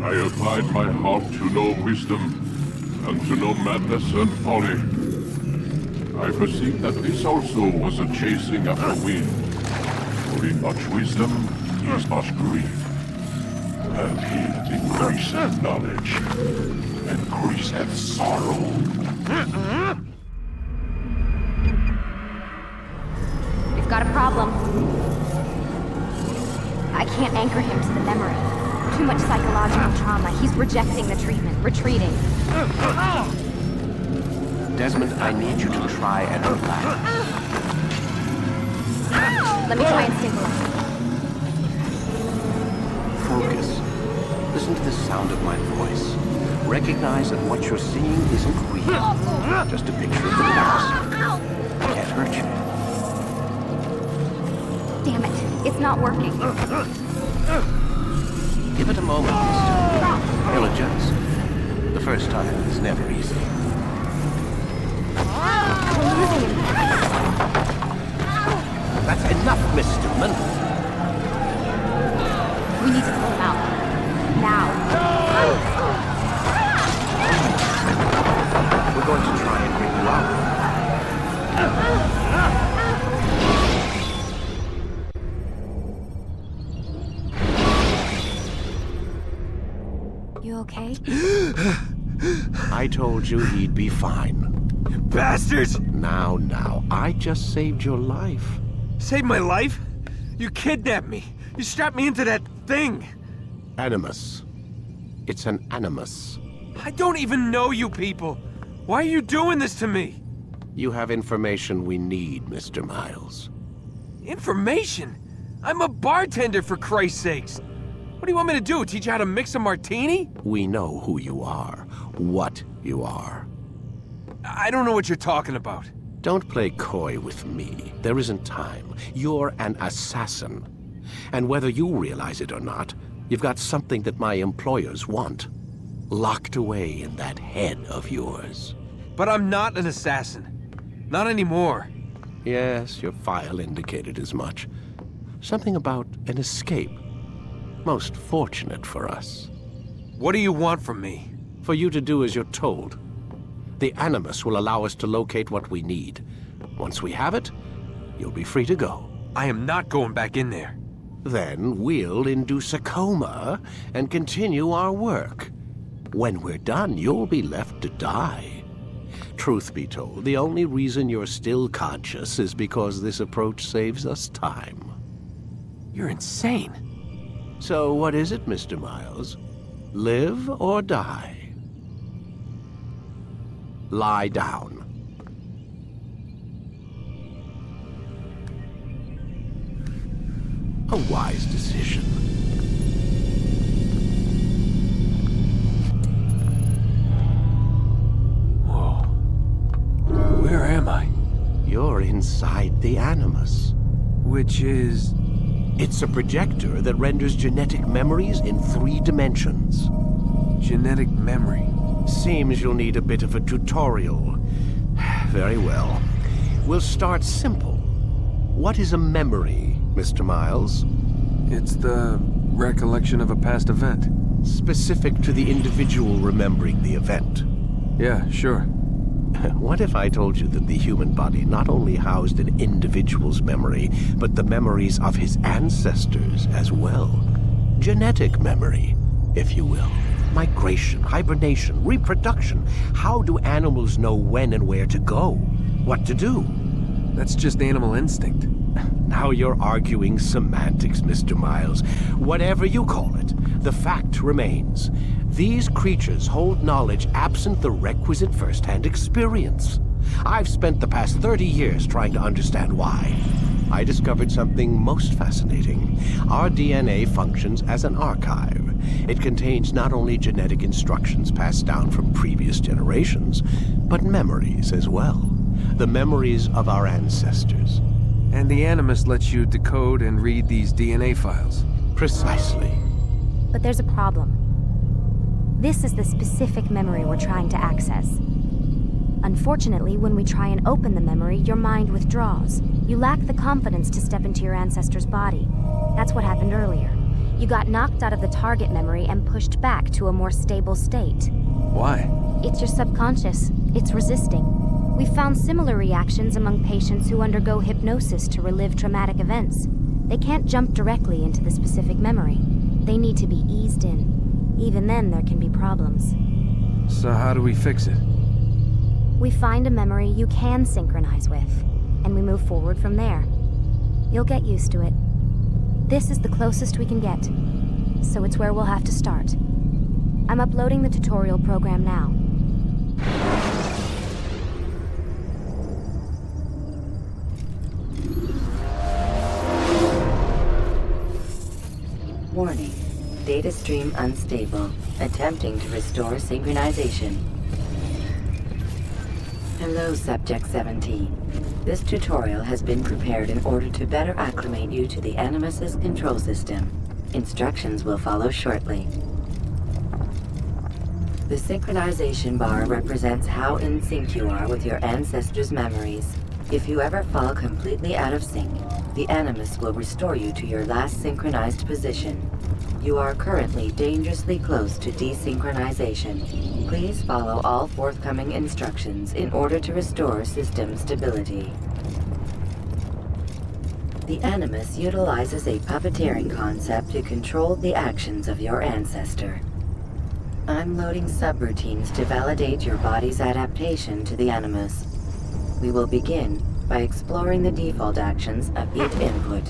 I applied my heart to know wisdom, and to know madness and folly. I perceived that this also was a chasing after wind. For in much wisdom is much grief. And he that increaseth knowledge increaseth sorrow. We've got a problem. I can't anchor him to the memory. Too much psychological trauma. He's rejecting the treatment, retreating. Desmond, I need you to try and relax. Let me try and stabilize. Focus. Listen to the sound of my voice. Recognize that what you're seeing isn't real. Just a picture of the past. Can't hurt you. Damn it. It's not working. Give it a moment, mister. He'll adjust. The first time is never easy. We're losing him. That's enough, Mr. Miller. We need to pull him out. Now. We're going to try and bring you out. You okay? I told you he'd be fine. Bastards! Now, I just saved your life. Saved my life? You kidnapped me. You strapped me into that thing. Animus. It's an animus. I don't even know you people. Why are you doing this to me? You have information we need, Mr. Miles. Information? I'm a bartender, for Christ's sakes. What do you want me to do? Teach you how to mix a martini? We know who you are, what you are. I don't know what you're talking about. Don't play coy with me. There isn't time. You're an assassin. And whether you realize it or not, you've got something that my employers want. Locked away in that head of yours. But I'm not an assassin. Not anymore. Yes, your file indicated as much. Something about an escape. Most fortunate for us. What do you want from me? For you to do as you're told. The Animus will allow us to locate what we need. Once we have it, you'll be free to go. I am not going back in there. Then we'll induce a coma and continue our work. When we're done, you'll be left to die. Truth be told, the only reason you're still conscious is because this approach saves us time. You're insane. So what is it, Mr. Miles? Live or die? Lie down. A wise decision. Whoa. Where am I? You're inside the Animus. Which is... It's a projector that renders genetic memories in 3 dimensions. genetic memory. Seems you'll need a bit of a tutorial. Very well. We'll start simple. What is a memory, Mr. Miles? It's the recollection of a past event. Specific to the individual remembering the event. Yeah, sure. What if I told you that the human body not only housed an individual's memory, but the memories of his ancestors as well? Genetic memory, if you will. Migration, hibernation, reproduction. How do animals know when and where to go? What to do? That's just animal instinct. Now you're arguing semantics, Mr. Miles. Whatever you call it, the fact remains. These creatures hold knowledge absent the requisite first-hand experience. I've spent the past 30 years trying to understand why. I discovered something most fascinating. Our DNA functions as an archive. It contains not only genetic instructions passed down from previous generations, but memories as well. The memories of our ancestors. And the Animus lets you decode and read these DNA files. Precisely. But there's a problem. This is the specific memory we're trying to access. Unfortunately, when we try and open the memory, your mind withdraws. You lack the confidence to step into your ancestor's body. That's what happened earlier. You got knocked out of the target memory and pushed back to a more stable state. Why? It's your subconscious. It's resisting. We've found similar reactions among patients who undergo hypnosis to relive traumatic events. They can't jump directly into the specific memory. They need to be eased in. Even then, there can be problems. So how do we fix it? We find a memory you can synchronize with, and we move forward from there. You'll get used to it. This is the closest we can get, so it's where we'll have to start. I'm uploading the tutorial program now. Warning. Data stream unstable. Attempting to restore synchronization. Hello, Subject 17. This tutorial has been prepared in order to better acclimate you to the Animus's control system. Instructions will follow shortly. The synchronization bar represents how in sync you are with your ancestors' memories. If you ever fall completely out of sync, the Animus will restore you to your last synchronized position. You are currently dangerously close to desynchronization. Please follow all forthcoming instructions in order to restore system stability. The Animus utilizes a puppeteering concept to control the actions of your ancestor. I'm loading subroutines to validate your body's adaptation to the Animus. We will begin by exploring the default actions of each input.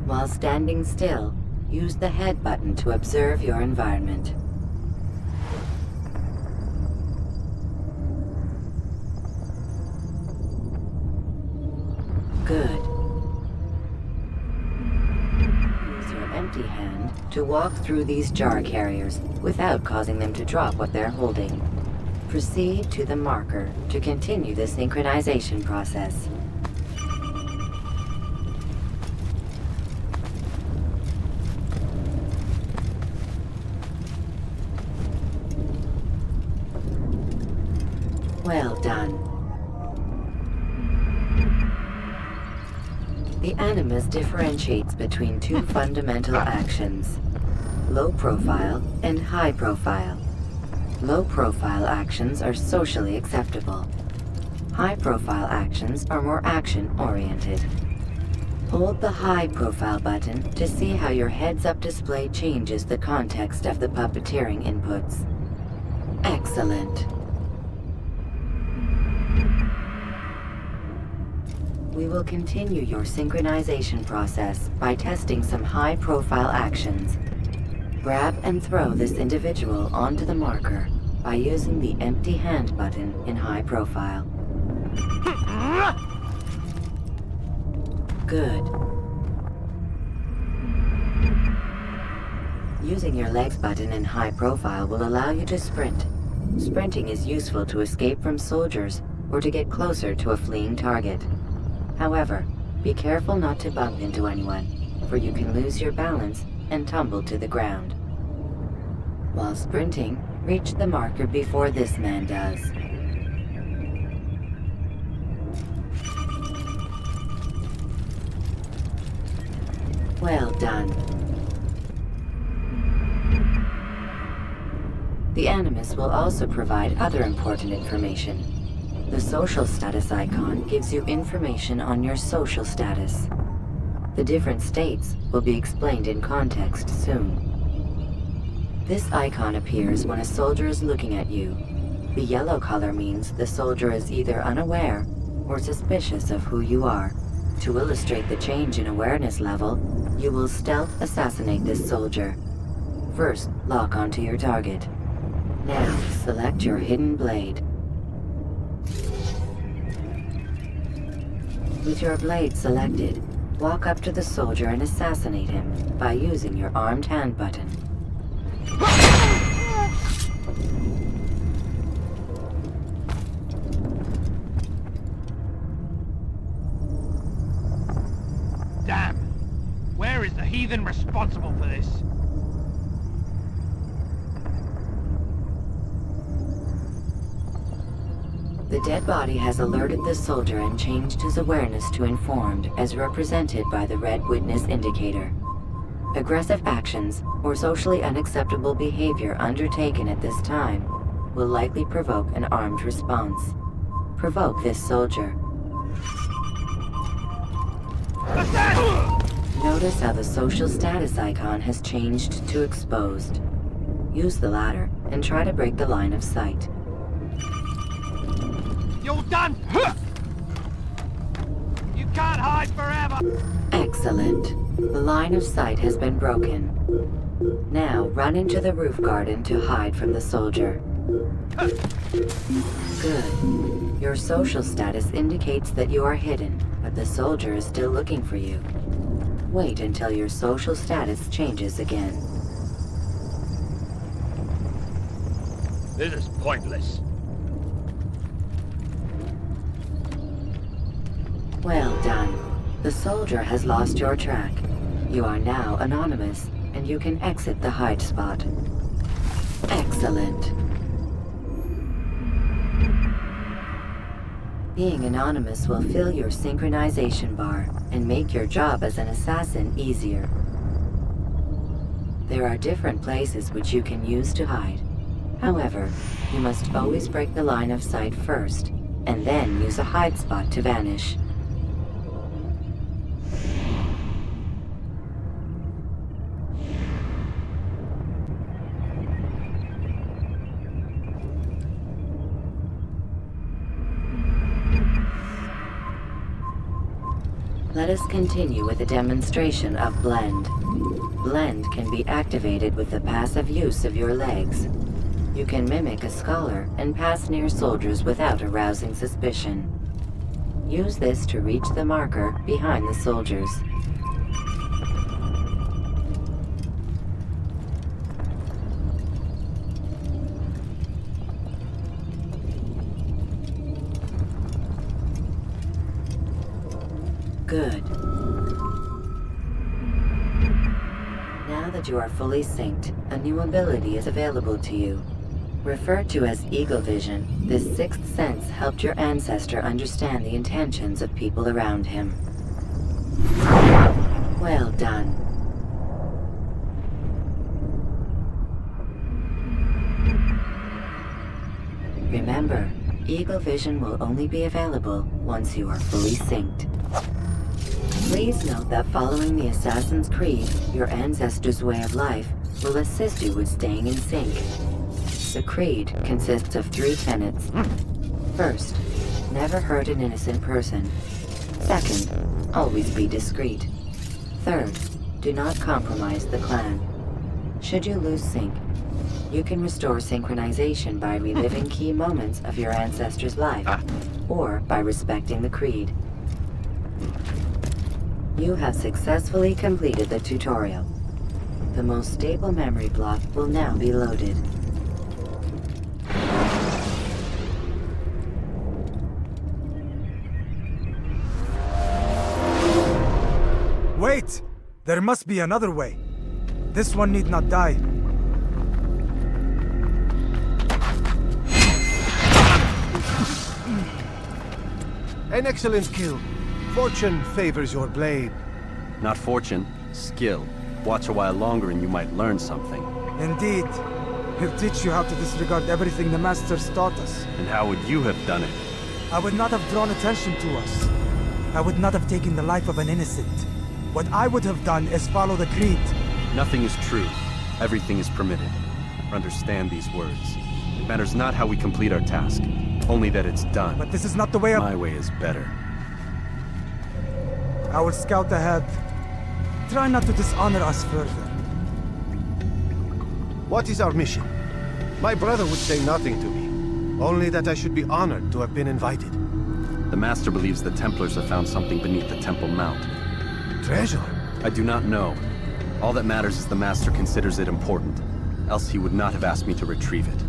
While standing still, use the head button to observe your environment. Good. Use your empty hand to walk through these jar carriers without causing them to drop what they're holding. Proceed to the marker to continue the synchronization process. Well done. The Animus differentiates between two fundamental actions: low profile and high profile. Low profile actions are socially acceptable. High profile actions are more action-oriented. Hold the high profile button to see how your heads-up display changes the context of the puppeteering inputs. Excellent. We will continue your synchronization process by testing some high-profile actions. Grab and throw this individual onto the marker by using the empty hand button in high profile. Good. Using your legs button in high profile will allow you to sprint. Sprinting is useful to escape from soldiers or to get closer to a fleeing target. However, be careful not to bump into anyone, for you can lose your balance and tumble to the ground. While sprinting, reach the marker before this man does. Well done. The Animus will also provide other important information. The social status icon gives you information on your social status. The different states will be explained in context soon. This icon appears when a soldier is looking at you. The yellow color means the soldier is either unaware or suspicious of who you are. To illustrate the change in awareness level, you will stealth assassinate this soldier. First, lock onto your target. Now, select your hidden blade. With your blade selected, walk up to the soldier and assassinate him by using your armed hand button. Damn! Where is the heathen responsible for this? The dead body has alerted the soldier and changed his awareness to informed, as represented by the red witness indicator. Aggressive actions or socially unacceptable behavior undertaken at this time will likely provoke an armed response. Provoke this soldier. Notice how the social status icon has changed to exposed. Use the latter and try to break the line of sight. You're done! You can't hide forever! Excellent. The line of sight has been broken. Now run into the roof garden to hide from the soldier. Good. Your social status indicates that you are hidden, but the soldier is still looking for you. Wait until your social status changes again. This is pointless. Well done. The soldier has lost your track. You are now anonymous, and you can exit the hide spot. Excellent. Being anonymous will fill your synchronization bar and make your job as an assassin easier. There are different places which you can use to hide. However, you must always break the line of sight first, and then use a hide spot to vanish. Let us continue with a demonstration of Blend. Blend can be activated with the passive use of your legs. You can mimic a scholar and pass near soldiers without arousing suspicion. Use this to reach the marker behind the soldiers. Good. Now that you are fully synced, a new ability is available to you. Referred to as Eagle Vision, this sixth sense helped your ancestor understand the intentions of people around him. done. Remember, Eagle Vision will only be available once you are fully synced. Please note that following the Assassin's Creed, your ancestors' way of life will assist you with staying in sync. The Creed consists of 3 tenets. First, never hurt an innocent person. Second, always be discreet. Third, do not compromise the clan. Should you lose sync, you can restore synchronization by reliving key moments of your ancestor's life, or by respecting the Creed. You have successfully completed the tutorial. The most stable memory block will now be loaded. Wait! There must be another way. This one need not die. An excellent kill. Fortune favors your blade. Not fortune, skill. Watch a while longer and you might learn something. Indeed. He'll teach you how to disregard everything the Masters taught us. And how would you have done it? I would not have drawn attention to us. I would not have taken the life of an innocent. What I would have done is follow the Creed. Nothing is true. Everything is permitted. Understand these words. It matters not how we complete our task, only that it's done. But this is not the way of... My way is better. I will scout ahead. Try not to dishonor us further. What is our mission? My brother would say nothing to me. Only that I should be honored to have been invited. The Master believes the Templars have found something beneath the Temple Mount. Treasure? I do not know. All that matters is the Master considers it important. Else he would not have asked me to retrieve it.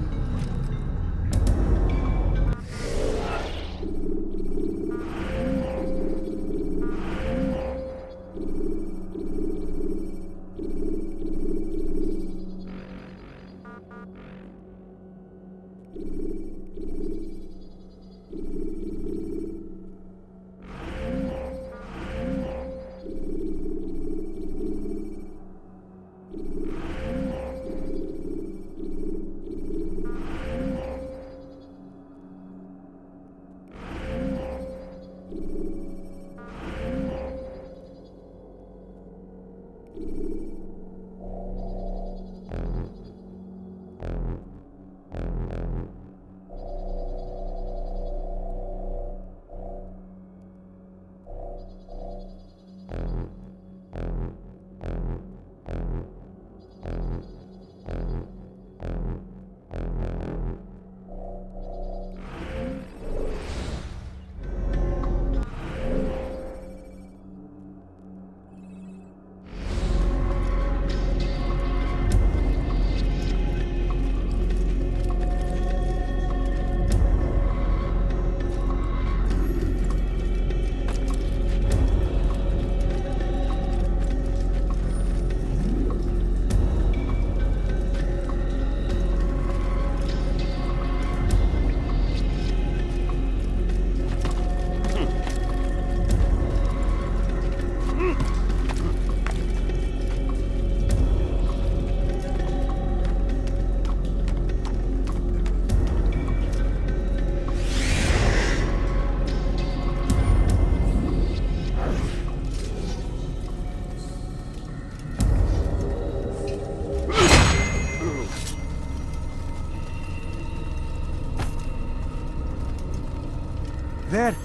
There!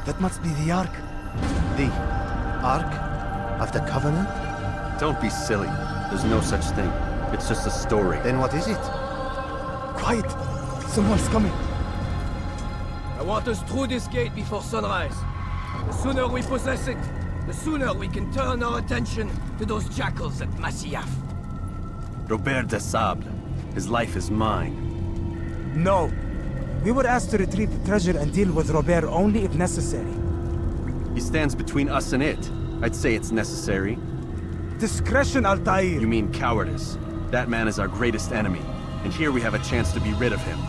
That must be the Ark. The Ark of the Covenant? Don't be silly. There's no such thing. It's just a story. Then what is it? Quiet! Someone's coming. I want us through this gate before sunrise. The sooner we possess it, the sooner we can turn our attention to those jackals at Masyaf. Robert de Sable. His life is mine. No. We were asked to retrieve the treasure and deal with Robert only if necessary. He stands between us and it. I'd say it's necessary. Discretion, Altair! You mean cowardice. That man is our greatest enemy, and here we have a chance to be rid of him.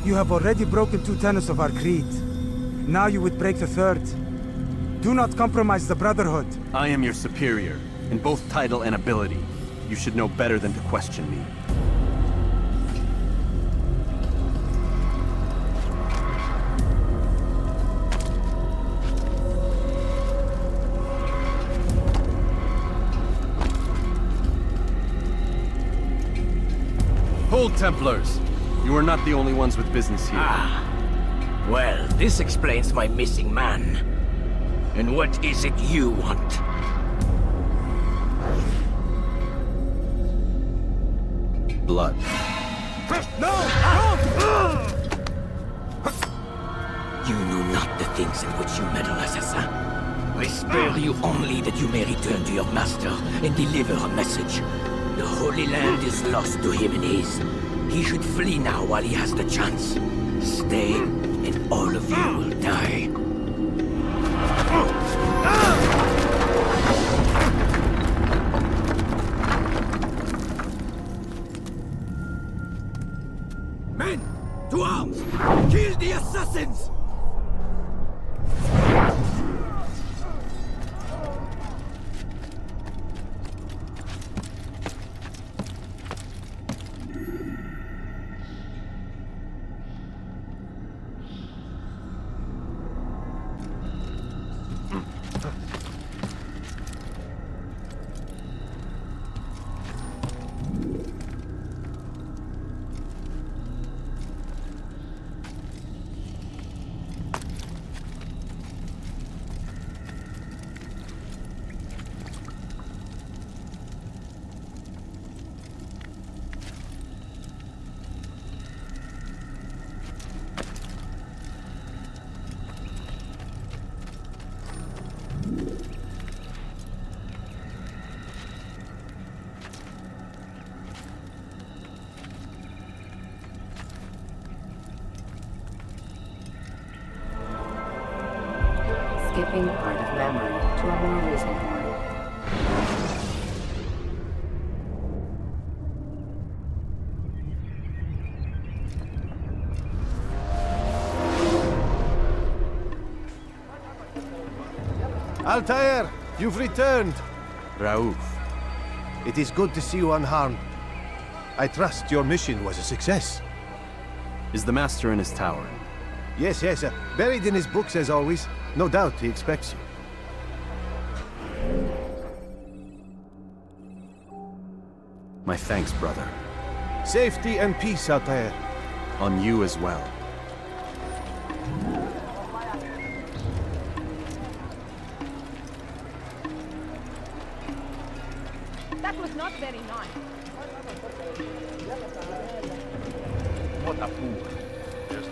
You have already broken 2 tenets of our creed. Now you would break the 3rd. Do not compromise the Brotherhood. I am your superior. In both title and ability, you should know better than to question me. Hold, Templars! You are not the only ones with business here. Ah. Well, this explains my missing man. And what is it you want? Blood. No! You know not the things in which you meddle, assassin. I spare you only that you may return to your master and deliver a message. The Holy Land is lost to him and his. He should flee now while he has the chance. Stay, and all of you will die. Men, to arms! Kill the assassins! Skipping part of memory to a more recent one. Altair, you've returned. Raouf. It is good to see you unharmed. I trust your mission was a success. Is the Master in his tower? Yes, buried in his books as always. No doubt he expects you. My thanks, brother. Safety and peace, Altair. On you as well. That was not very nice. What a fool. Yes,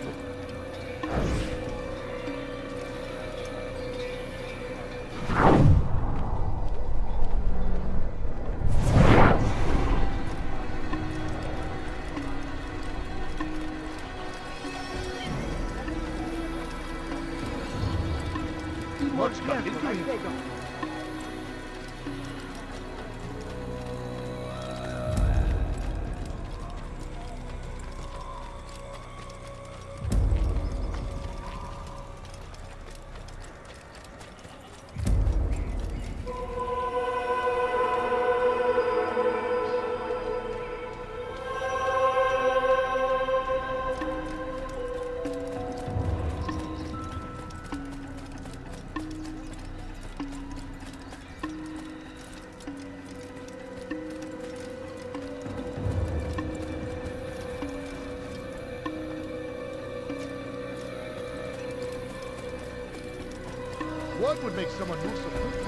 What would make someone move so quickly?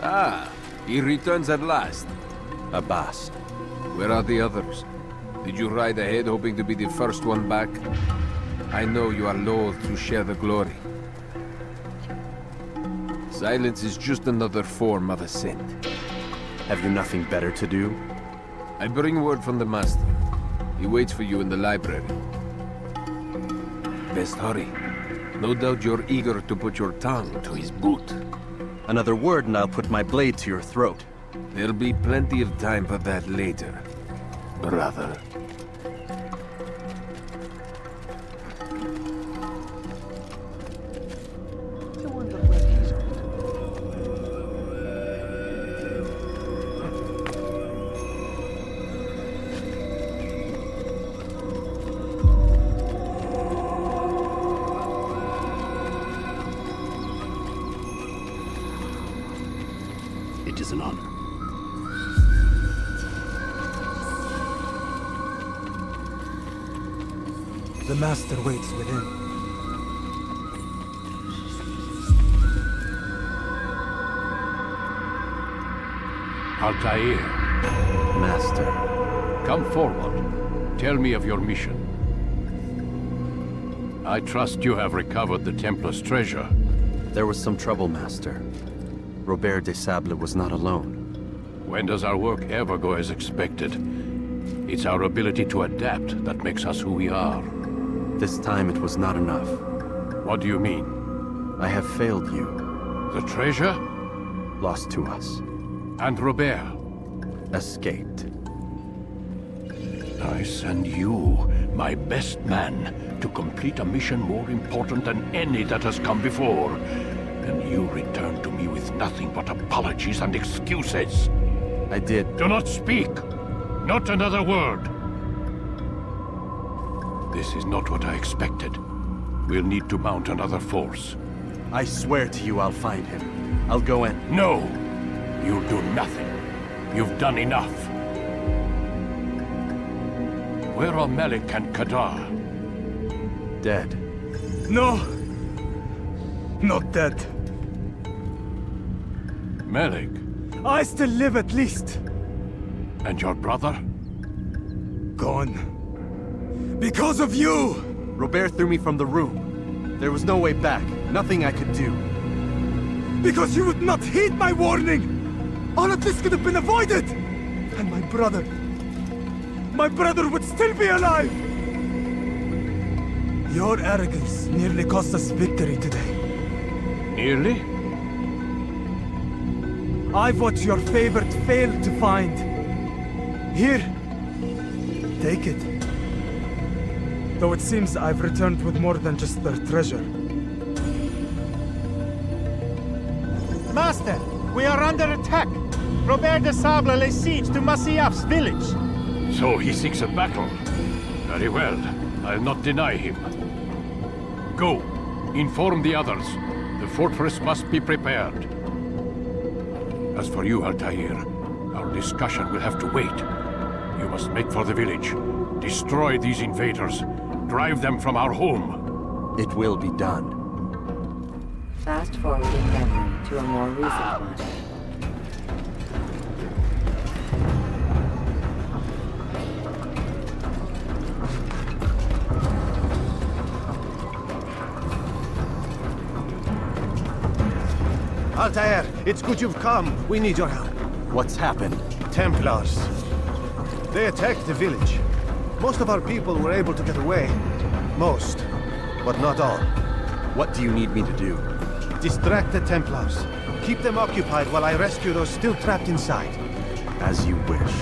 Ah, he returns at last. Abbas. Where are the others? Did you ride ahead hoping to be the first one back? I know you are loath to share the glory. Silence is just another form of assent. Have you nothing better to do? I bring word from the Master. He waits for you in the library. Best hurry. No doubt you're eager to put your tongue to his boot. Another word and I'll put my blade to your throat. There'll be plenty of time for that later, brother. I wonder where he's up to. It is an honor. The Master waits within. Altair, Master. come forward. Tell me of your mission. I trust you have recovered the Templar's treasure. There was some trouble, Master. Robert de Sable was not alone. When does our work ever go as expected? It's our ability to adapt that makes us who we are. This time it was not enough. What do you mean? I have failed you. The treasure? Lost to us. And Robert? Escaped. I send you, my best man, to complete a mission more important than any that has come before. And you return to me with nothing but apologies and excuses. I did. Do not speak! Not another word! This is not what I expected. We'll need to mount another force. I swear to you I'll find him. I'll go in. No! You'll do nothing. You've done enough. Where are Malik and Kadar? Dead. No! Not dead. Malik? I still live at least. And your brother? Gone. Because of you! Robert threw me from the room. There was no way back. Nothing I could do. Because you would not heed my warning! All of this could have been avoided! And my brother would still be alive! Your arrogance nearly cost us victory today. Nearly? I've what your favorite failed to find. Here, take it. Though it seems I've returned with more than just their treasure. Master, we are under attack. Robert de Sable lays siege to Masyaf's village. So he seeks a battle. Very well. I'll not deny him. Go. Inform the others. The fortress must be prepared. As for you, Altair, our discussion will have to wait. You must make for the village. Destroy these invaders. Drive them from our home. It will be done. Fast-forwarding memory to a more recent one. Altair, it's good you've come. We need your help. What's happened? Templars. They attacked the village. Most of our people were able to get away. Most, but not all. What do you need me to do? Distract the Templars. Keep them occupied while I rescue those still trapped inside. As you wish.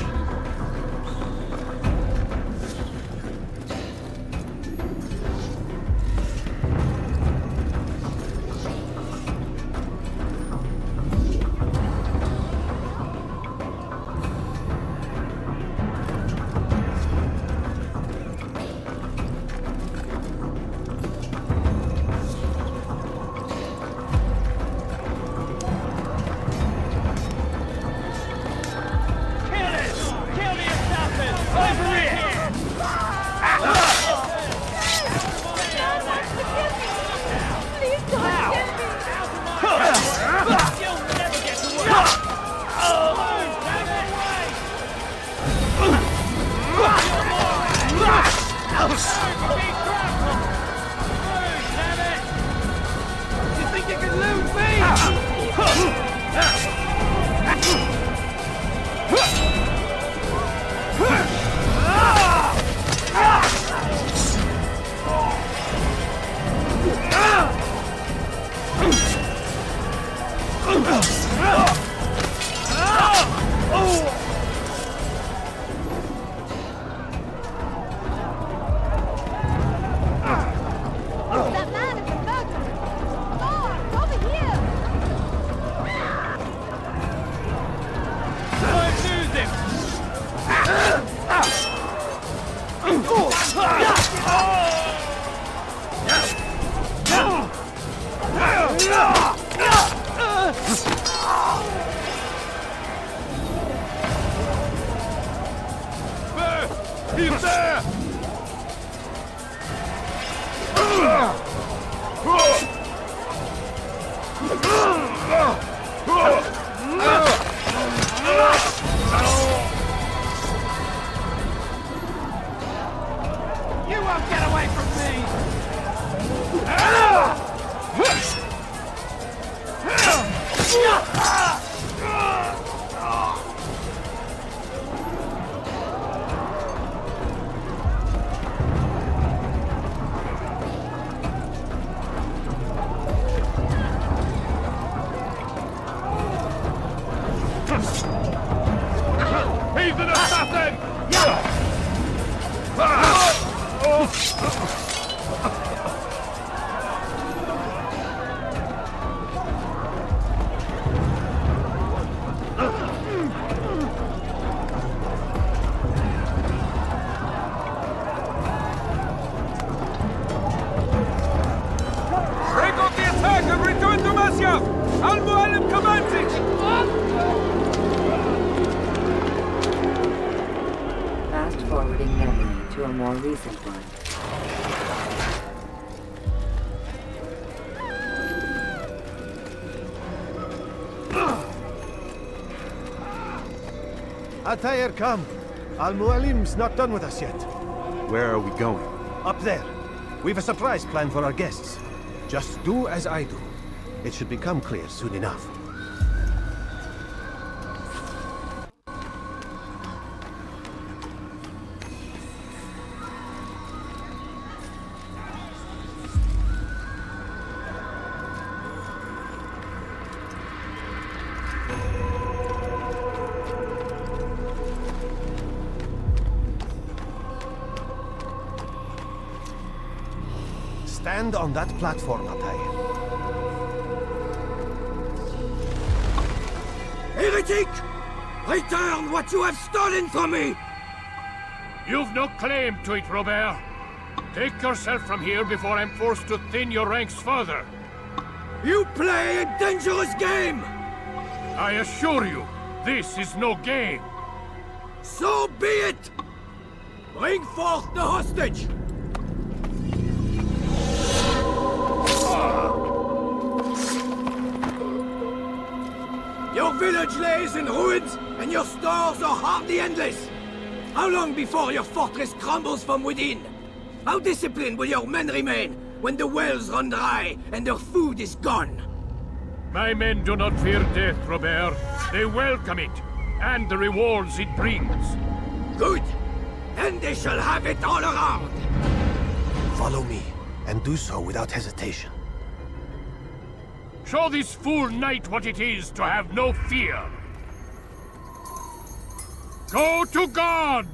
Heathen assassin! Break off the attack and return to Masyaf! Al-Mualim commands it! Fast-forwarding memory to a more recent one. Atayer, come. Al-Mualim's not done with us yet. Where are we going? Up there. We've a surprise plan for our guests. Just do as I do. It should become clear soon enough. Stand on that platform, Atayer. Heretic! Return what you have stolen from me! You've no claim to it, Robert. Take yourself from here before I'm forced to thin your ranks further. You play a dangerous game! I assure you, this is no game. So be it! Bring forth the hostage! Your village lays in ruins, and your stores are hardly endless. How long before your fortress crumbles from within? How disciplined will your men remain when the wells run dry and their food is gone? My men do not fear death, Robert. They welcome it, and the rewards it brings. Good. Then they shall have it all around. Follow me, and do so without hesitation. Show this fool knight what it is to have no fear. Go to God!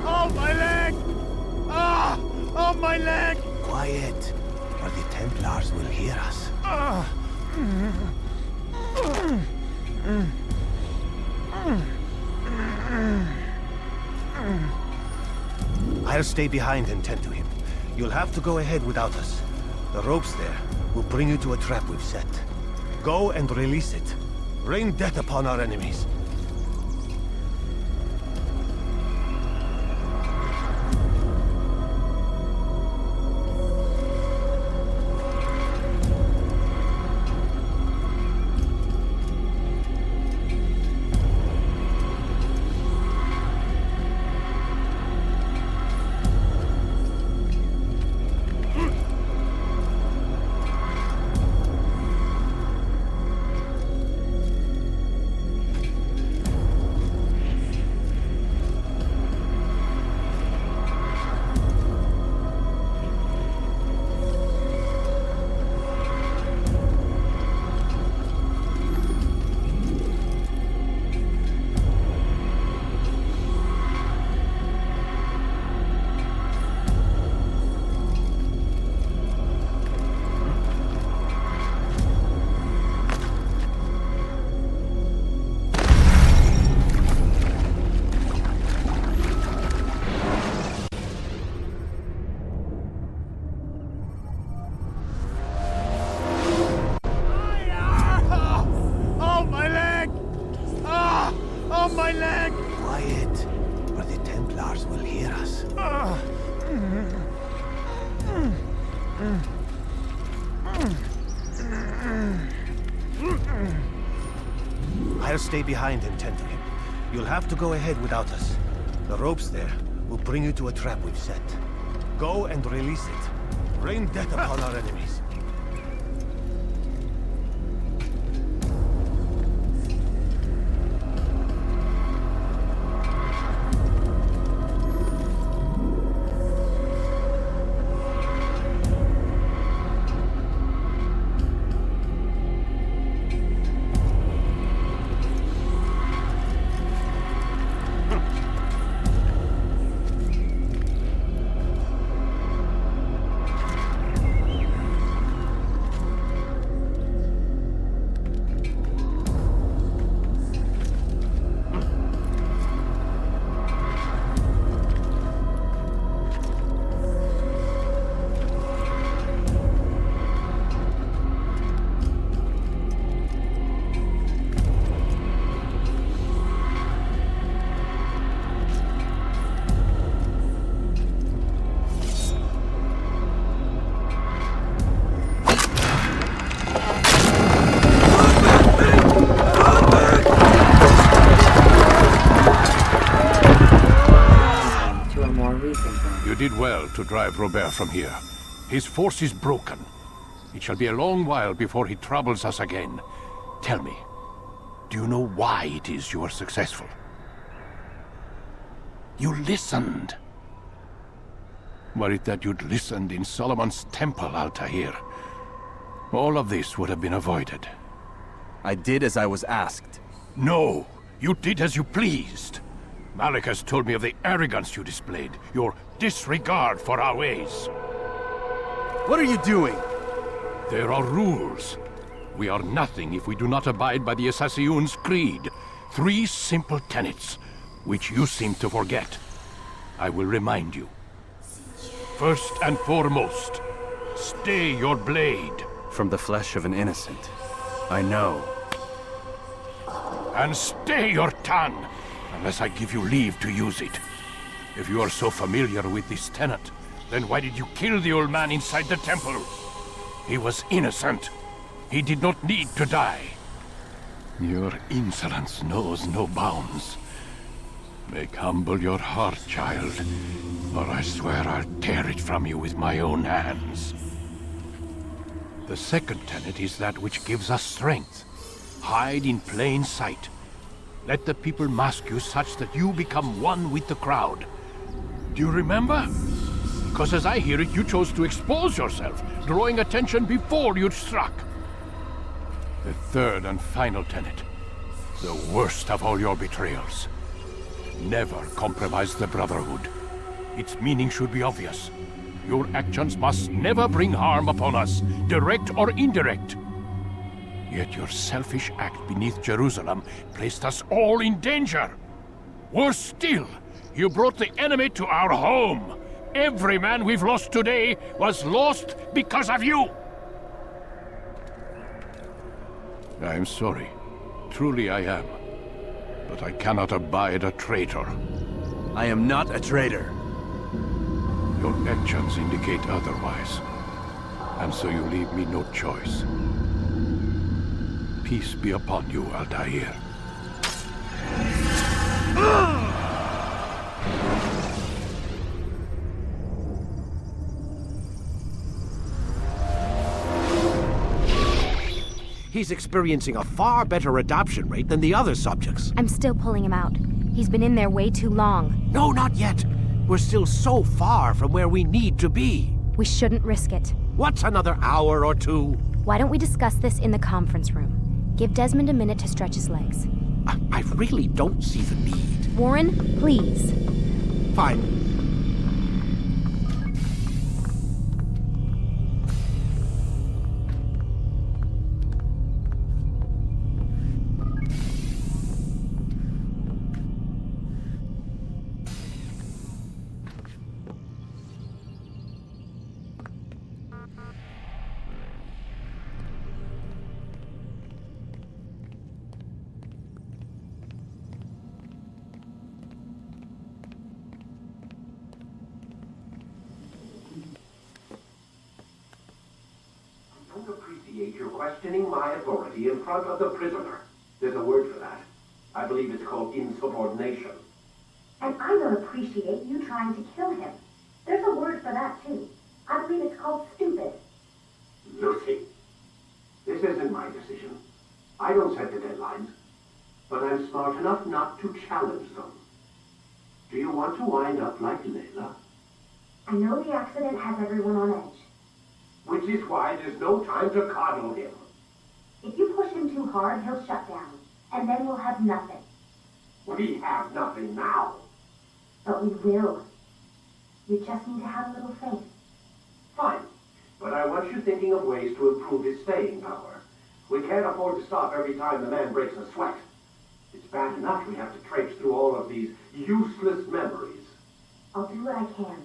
Oh, my leg! Ah! Oh, my leg! Quiet, or the Templars will hear us. I'll stay behind and tend to him. You'll have to go ahead without us. The ropes there will bring you to a trap we've set. Go and release it. Rain death upon our enemies. I'll stay behind and tend to him. You'll have to go ahead without us. The ropes there will bring you to a trap we've set. Go and release it. Rain death upon our enemies. You did well to drive Robert from here. His force is broken. It shall be a long while before he troubles us again. Tell me, do you know why it is you are successful? You listened. Were it that you'd listened in Solomon's temple, Altair, all of this would have been avoided. I did as I was asked. No, you did as you pleased. Malik has told me of the arrogance you displayed, your disregard for our ways. What are you doing? There are rules. We are nothing if we do not abide by the Assassin's creed. 3 simple tenets, which you seem to forget. I will remind you. First and foremost, stay your blade. From the flesh of an innocent. I know. And stay your tongue, unless I give you leave to use it. If you are so familiar with this tenet, then why did you kill the old man inside the temple? He was innocent. He did not need to die. Your insolence knows no bounds. Make humble your heart, child, or I swear I'll tear it from you with my own hands. The second tenet is that which gives us strength. Hide in plain sight. Let the people mask you such that you become one with the crowd. Do you remember? Because as I hear it, you chose to expose yourself, drawing attention before you'd struck. The third and final tenet, the worst of all your betrayals. Never compromise the Brotherhood. Its meaning should be obvious. Your actions must never bring harm upon us, direct or indirect. Yet your selfish act beneath Jerusalem placed us all in danger. Worse still, you brought the enemy to our home. Every man we've lost today was lost because of you. I am sorry. Truly I am. But I cannot abide a traitor. I am not a traitor. Your actions indicate otherwise. And so you leave me no choice. Peace be upon you, Altair. He's experiencing a far better adoption rate than the other subjects. I'm still pulling him out. He's been in there way too long. No, not yet. We're still so far from where we need to be. We shouldn't risk it. What's another hour or two? Why don't we discuss this in the conference room? Give Desmond a minute to stretch his legs. I really don't see the need. Warren, please. Fine. You're questioning my authority in front of the prisoner. There's a word for that. I believe it's called insubordination. And I don't appreciate you trying to kill him. There's a word for that, too. I believe it's called stupid. Lucy, this isn't my decision. I don't set the deadlines, but I'm smart enough not to challenge them. Do you want to wind up like Layla? I know the accident has everyone on edge. Which is why there's no time to coddle him. If you push him too hard, he'll shut down, and then we'll have nothing. We have nothing now. But we will. You just need to have a little faith. Fine, but I want you thinking of ways to improve his staying power. We can't afford to stop every time the man breaks a sweat. It's bad enough we have to traipse through all of these useless memories. I'll do what I can.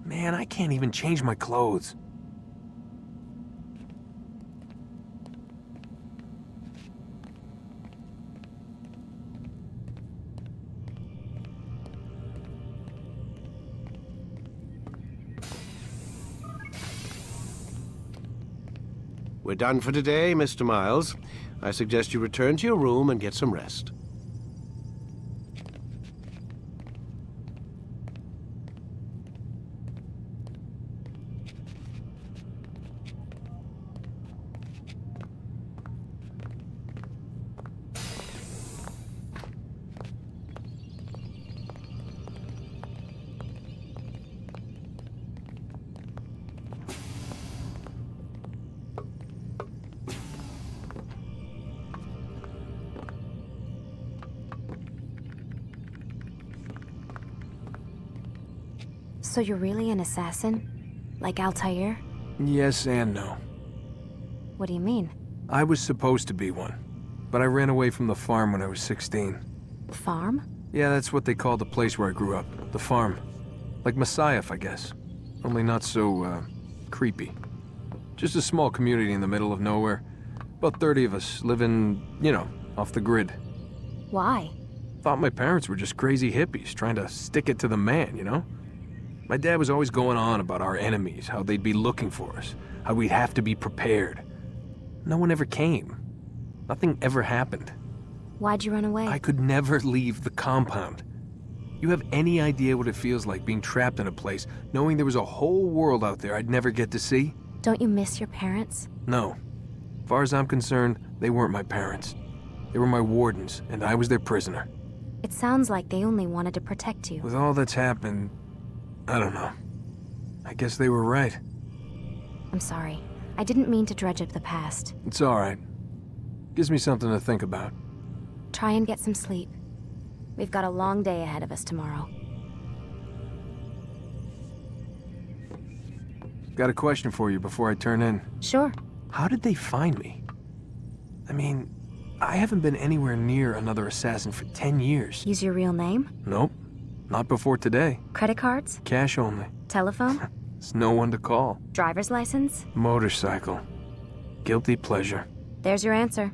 Man, I can't even change my clothes. We're done for today, Mr. Miles. I suggest you return to your room and get some rest. So you're really an assassin? Like Altair? Yes and no. What do you mean? I was supposed to be one, but I ran away from the farm when I was 16. Farm? Yeah, that's what they called the place where I grew up. The farm. Like Messiah, I guess. Only not so, creepy. Just a small community in the middle of nowhere. About 30 of us living, you know, off the grid. Why? Thought my parents were just crazy hippies trying to stick it to the man, you know? My dad was always going on about our enemies, how they'd be looking for us, how we'd have to be prepared. No one ever came. Nothing ever happened. Why'd you run away? I could never leave the compound. You have any idea what it feels like being trapped in a place, knowing there was a whole world out there I'd never get to see? Don't you miss your parents? No. As far as I'm concerned, they weren't my parents. They were my wardens, and I was their prisoner. It sounds like they only wanted to protect you. With all that's happened, I don't know. I guess they were right. I'm sorry. I didn't mean to dredge up the past. It's all right. Gives me something to think about. Try and get some sleep. We've got a long day ahead of us tomorrow. Got a question for you before I turn in. Sure. How did they find me? I mean, I haven't been anywhere near another assassin for 10 years. Use your real name? Nope. Not before today. Credit cards? Cash only. Telephone? There's no one to call. Driver's license? Motorcycle. Guilty pleasure. There's your answer.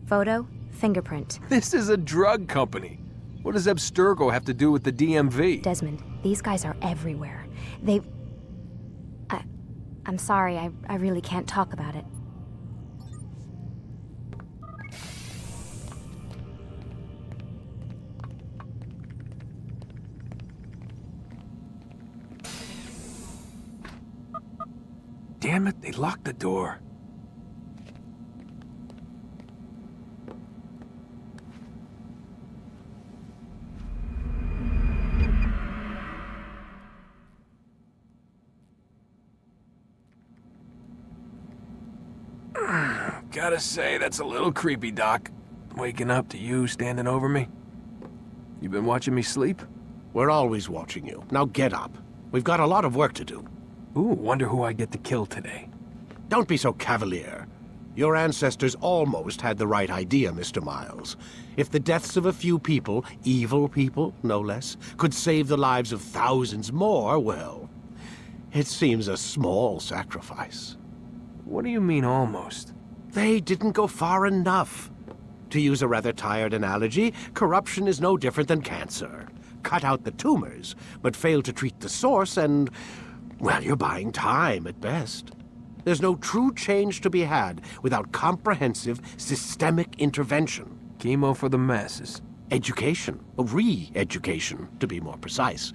Photo, fingerprint. This is a drug company. What does Abstergo have to do with the DMV? Desmond, these guys are everywhere. I'm sorry, I really can't talk about it. Damn it, they locked the door. Gotta say, that's a little creepy, Doc. Waking up to you standing over me. You been watching me sleep? We're always watching you. Now get up. We've got a lot of work to do. Ooh, wonder who I get to kill today. Don't be so cavalier. Your ancestors almost had the right idea, Mr. Miles. If the deaths of a few people, evil people, no less, could save the lives of thousands more, well, it seems a small sacrifice. What do you mean, almost? They didn't go far enough. To use a rather tired analogy, corruption is no different than cancer. Cut out the tumors, but fail to treat the source and, well, you're buying time at best. There's no true change to be had without comprehensive, systemic intervention. Chemo for the masses. Education. Re-education, to be more precise.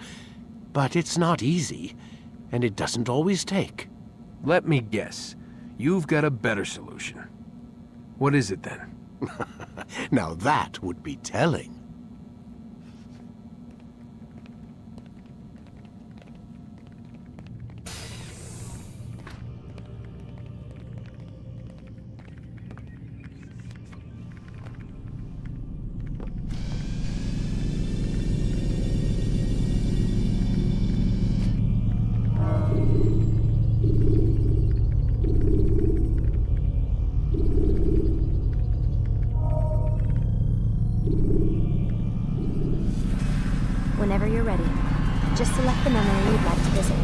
But it's not easy, and it doesn't always take. Let me guess. You've got a better solution. What is it then? Now that would be telling. Whenever you're ready, just select the memory you'd like to visit.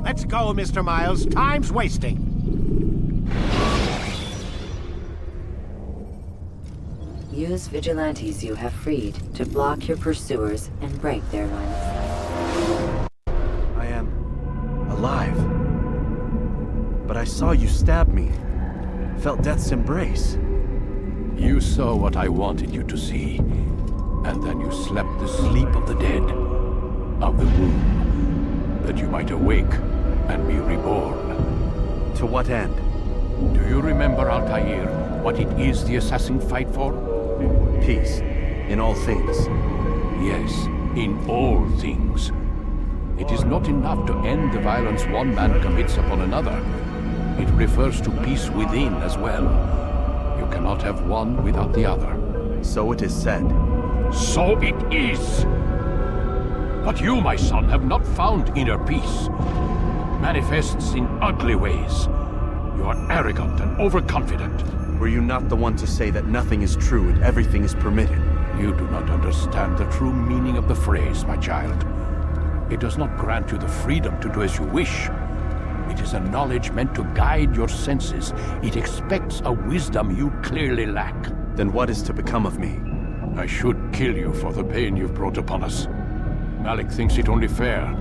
Let's go, Mr. Miles. Time's wasting. Use vigilantes you have freed to block your pursuers and break their lines. I am alive. But I saw you stab me. Felt death's embrace. You saw what I wanted you to see. And then you slept the sleep of the dead. Of the womb. That you might awake and be reborn. To what end? Do you remember, Altair, what it is the assassins fight for? Peace. In all things. Yes, in all things. It is not enough to end the violence one man commits upon another. It refers to peace within as well. You cannot have one without the other. So it is said. So it is! But you, my son, have not found inner peace. Manifests in ugly ways. You are arrogant and overconfident. Were you not the one to say that nothing is true and everything is permitted? You do not understand the true meaning of the phrase, my child. It does not grant you the freedom to do as you wish. It is a knowledge meant to guide your senses. It expects a wisdom you clearly lack. Then what is to become of me? I should kill you for the pain you've brought upon us. Malik thinks it only fair.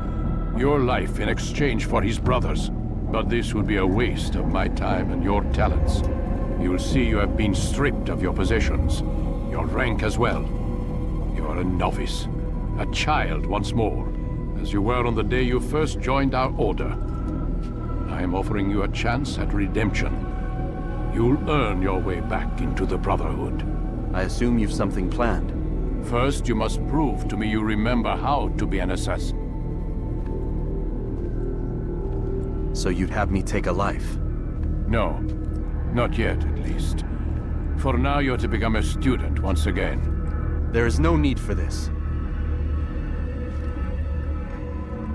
Your life in exchange for his brother's. But this would be a waste of my time and your talents. You'll see you have been stripped of your possessions. Your rank as well. You are a novice. A child once more. As you were on the day you first joined our order. I am offering you a chance at redemption. You'll earn your way back into the Brotherhood. I assume you've something planned. First, you must prove to me you remember how to be an assassin. So you'd have me take a life? No. Not yet, at least. For now, you're to become a student once again. There is no need for this.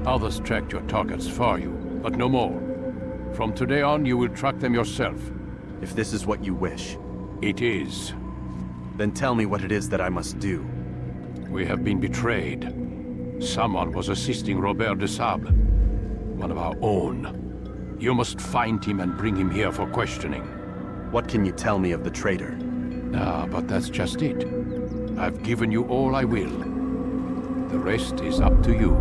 Others tracked your targets for you, but no more. From today on, you will track them yourself. If this is what you wish. It is. Then tell me what it is that I must do. We have been betrayed. Someone was assisting Robert de Sable. One of our own. You must find him and bring him here for questioning. What can you tell me of the traitor? Ah, but that's just it. I've given you all I will. The rest is up to you.